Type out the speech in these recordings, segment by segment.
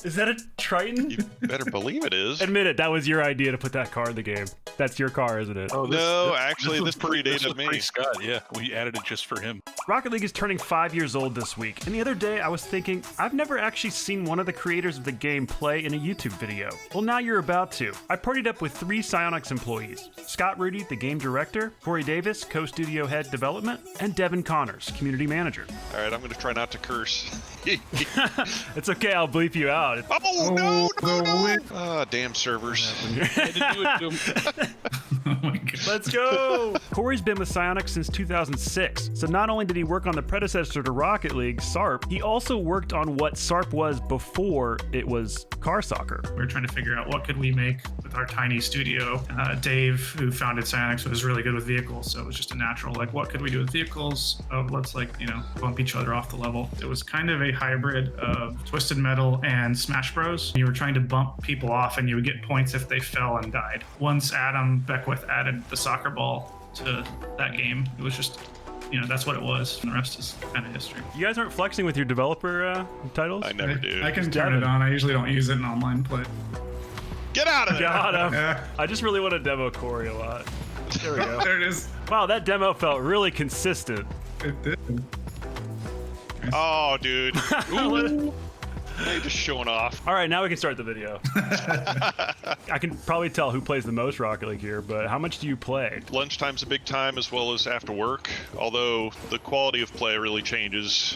Is that a Triton? You better believe it is. Admit it, that was your idea to put that car in the game. That's your car, isn't it? Oh, no, actually, this predated me. Scott, yeah, we added it just for him. Rocket League is turning 5 years old this week, and the other day I was thinking, I've never actually seen one of the creators of the game play in a YouTube video. Well, now you're about to. I partied up with 3 Psyonix employees: Scott Rudy, the game director; Corey Davis, co-studio head development; and Devin Connors, community manager. All right, I'm going to try not to curse. It's okay, I'll bleep you out. Oh, no! Ah, damn servers. Oh my God. Let's go! Corey's been with Psyonix since 2006, so not only did he work on the predecessor to Rocket League, SARP, he also worked on what SARP was before it was car soccer. We were trying to figure out what could we make with our tiny studio. Dave, who founded Psyonix, was really good with vehicles, so it was just a natural, like, what could we do with vehicles? Let's, like, bump each other off the level. It was kind of a hybrid of Twisted Metal and Smash Bros. You were trying to bump people off, and you would get points if they fell and died. Once Adam Beckwith added the soccer ball to that game, it was just, that's what it was. And the rest is kind of history. You guys aren't flexing with your developer titles? I never do. I can turn it on. I usually don't use it in online play. Get out of there! Got him. Yeah. I just really want to demo Corey a lot. There we go. There it is. Wow, that demo felt really consistent. It did. Oh, dude. Ooh. You're just showing off. All right, now we can start the video. I can probably tell who plays the most Rocket League here, but how much do you play? Lunchtime's a big time, as well as after work, although the quality of play really changes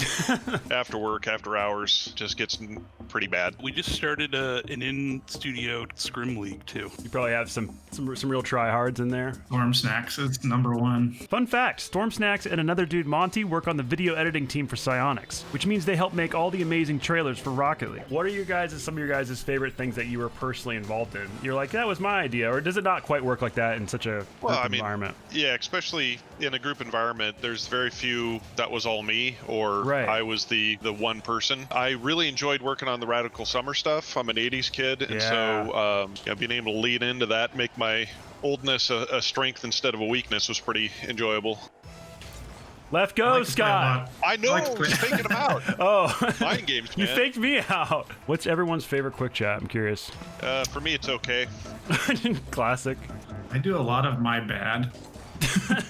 after work, after hours. Just gets pretty bad. We just started an in-studio scrim league, too. You probably have some real tryhards in there. Storm Snacks is #1. Fun fact, Storm Snacks and another dude, Monty, work on the video editing team for Psyonix, which means they help make all the amazing trailers for Rocket League. What are some of your guys' favorite things that you were personally involved in? You're like, that was my idea, or does it not quite work like that in such a group environment? Yeah, especially in a group environment, there's very few that was all me, or right. I was the one person. I really enjoyed working on the Radical Summer stuff. I'm an 80s kid, and so being able to lean into that, make my oldness a strength instead of a weakness was pretty enjoyable. Left go, Scott. I know, just faking them out. Oh, Mind games, man. You faked me out. What's everyone's favorite quick chat? I'm curious. For me, it's okay. Classic. I do a lot of my bad.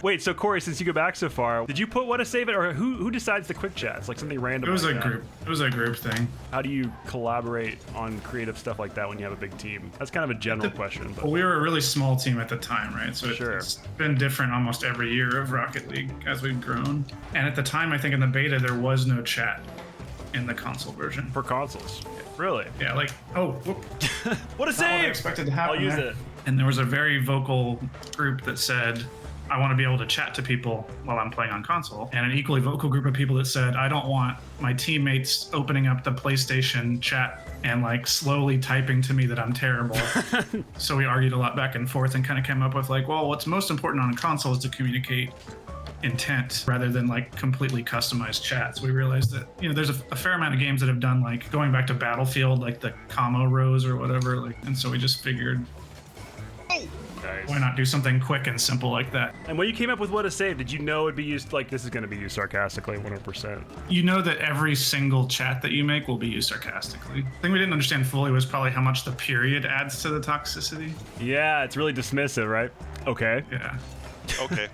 Wait, so Corey, since you go back so far, did you put what to save it, or who decides the quick chats? Like something random? It was like a that? group. It was a group thing. How do you collaborate on creative stuff like that when you have a big team? That's kind of a general question. But Well, we were a really small team at the time, right? So it's been different almost every year of Rocket League as we've grown. And at the time, I think in the beta, there was no chat in the console version. for consoles, really? Yeah, like, oh, whoop. What a Not what I save! expected to happen. I'll use there. it. And there was a very vocal group that said, I want to be able to chat to people while I'm playing on console. And an equally vocal group of people that said, I don't want my teammates opening up the PlayStation chat and like slowly typing to me that I'm terrible. So we argued a lot back and forth and kind of came up with like, well, what's most important on a console is to communicate intent rather than like completely customized chats. We realized that, there's a fair amount of games that have done like going back to Battlefield, like the commo rows or whatever. And so we just figured, Nice. why not do something quick and simple like that? And when you came up with what to save, did you know it'd be used, like this is going to be used sarcastically 100%? You know that every single chat that you make will be used sarcastically. The thing we didn't understand fully was probably how much the period adds to the toxicity. Yeah, it's really dismissive, right? Okay. Yeah. Okay.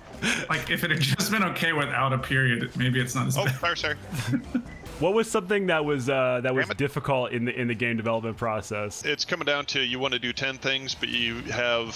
Like, if it had just been okay without a period, maybe it's not as Oh, bad. sorry. What was something that was difficult in the game development process? It's coming down to you want to do 10 things, but you have,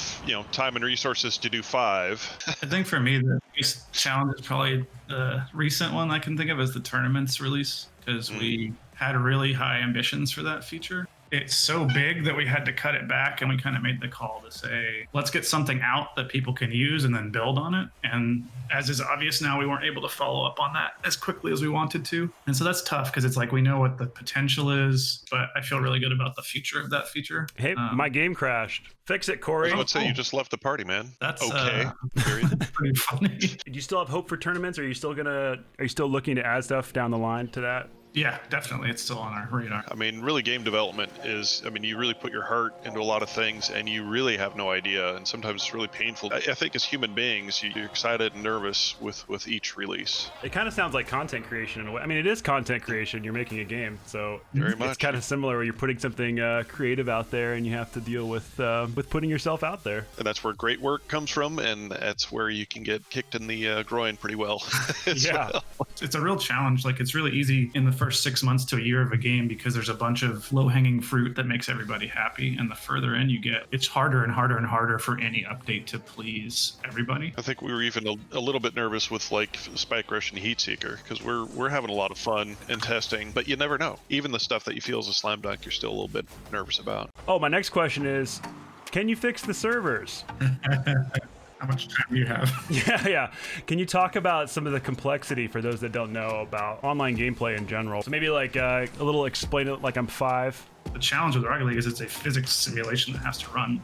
time and resources to do 5. I think for me, the biggest challenge is probably the recent one I can think of as the tournaments release, because we had really high ambitions for that feature. It's so big that we had to cut it back, and we kind of made the call to say, let's get something out that people can use and then build on it. And as is obvious now, we weren't able to follow up on that as quickly as we wanted to. And so that's tough, because it's like we know what the potential is, but I feel really good about the future of that feature. Hey, my game crashed. Fix it, Corey. I would say you just left the party, man. That's okay. Period. pretty funny. Do you still have hope for tournaments? Are you still looking to add stuff down the line to that? Yeah, definitely. It's still on our radar. I mean, really, game development is, you really put your heart into a lot of things, and you really have no idea, and sometimes it's really painful. I think as human beings, you're excited and nervous with each release. It kind of sounds like content creation in a way. I mean, it is content creation. You're making a game, so Very much. It's kind of similar where you're putting something creative out there, and you have to deal with putting yourself out there. And that's where great work comes from, and that's where you can get kicked in the groin pretty well. Yeah. Well. It's a real challenge. Like, it's really easy in the first 6 months to a year of a game, because there's a bunch of low-hanging fruit that makes everybody happy, and the further in you get, it's harder and harder and harder for any update to please everybody. I think we were even a little bit nervous with like Spike Rush and Heatseeker, because we're having a lot of fun and testing, but you never know. Even the stuff that you feel is a slam dunk, you're still a little bit nervous about. Oh, my next question is, can you fix the servers? How much time do you have? Yeah. Can you talk about some of the complexity for those that don't know about online gameplay in general? So maybe like a little explain it like I'm 5. The challenge with Rocket League is it's a physics simulation that has to run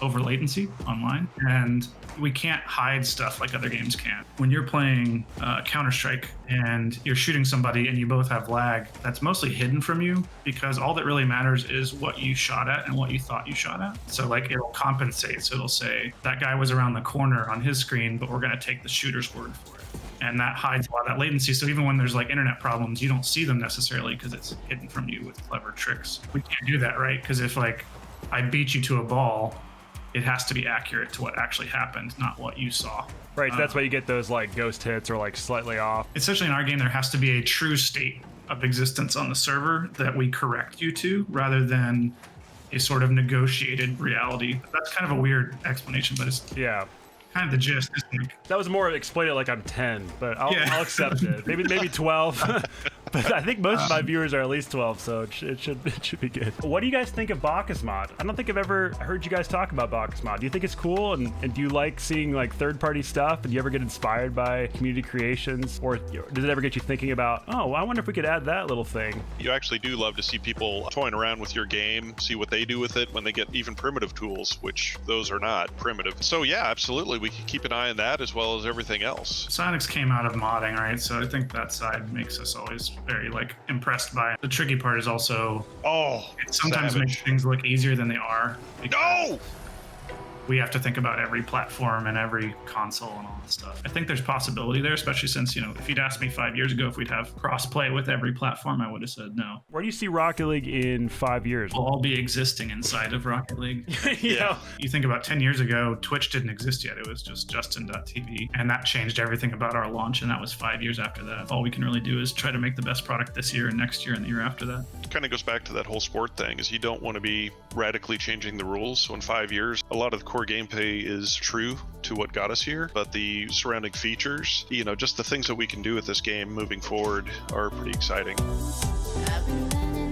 over latency online, and we can't hide stuff like other games can. When you're playing Counter-Strike and you're shooting somebody and you both have lag, that's mostly hidden from you, because all that really matters is what you shot at and what you thought you shot at. So like, it'll compensate. So it'll say that guy was around the corner on his screen, but we're going to take the shooter's word for it. And that hides a lot of that latency. So even when there's like internet problems, you don't see them necessarily because it's hidden from you with clever tricks. We can't do that, right? Because if like I beat you to a ball, it has to be accurate to what actually happened, not what you saw. Right, so that's why you get those like ghost hits or like slightly off. Especially in our game, there has to be a true state of existence on the server that we correct you to, rather than a sort of negotiated reality. That's kind of a weird explanation, but it's kind of the gist, isn't it? That was more explain it like I'm 10, but I'll accept it. Maybe 12. But I think most of my viewers are at least 12, so it should be good. What do you guys think of Bacchus Mod? I don't think I've ever heard you guys talk about Bacchus Mod. Do you think it's cool, and do you like seeing like third-party stuff? And do you ever get inspired by community creations, or does it ever get you thinking about, oh, I wonder if we could add that little thing? You actually do love to see people toying around with your game, see what they do with it when they get even primitive tools, which those are not primitive. So yeah, absolutely, we can keep an eye on that as well as everything else. Psyonix came out of modding, right? So I think that side makes us always very like impressed by it. The tricky part is also it sometimes makes things look easier than they are. No! We have to think about every platform and every console and all that stuff. I think there's possibility there, especially since, if you'd asked me 5 years ago if we'd have cross-play with every platform, I would have said no. Where do you see Rocket League in 5 years? We'll all be existing inside of Rocket League. Yeah. You think about 10 years ago, Twitch didn't exist yet. It was just Justin.tv. And that changed everything about our launch, and that was 5 years after that. All we can really do is try to make the best product this year and next year and the year after that. It kind of goes back to that whole sport thing, is you don't want to be radically changing the rules. So in 5 years, a lot of the core gameplay is true to what got us here, but the surrounding features, just the things that we can do with this game moving forward are pretty exciting. I've been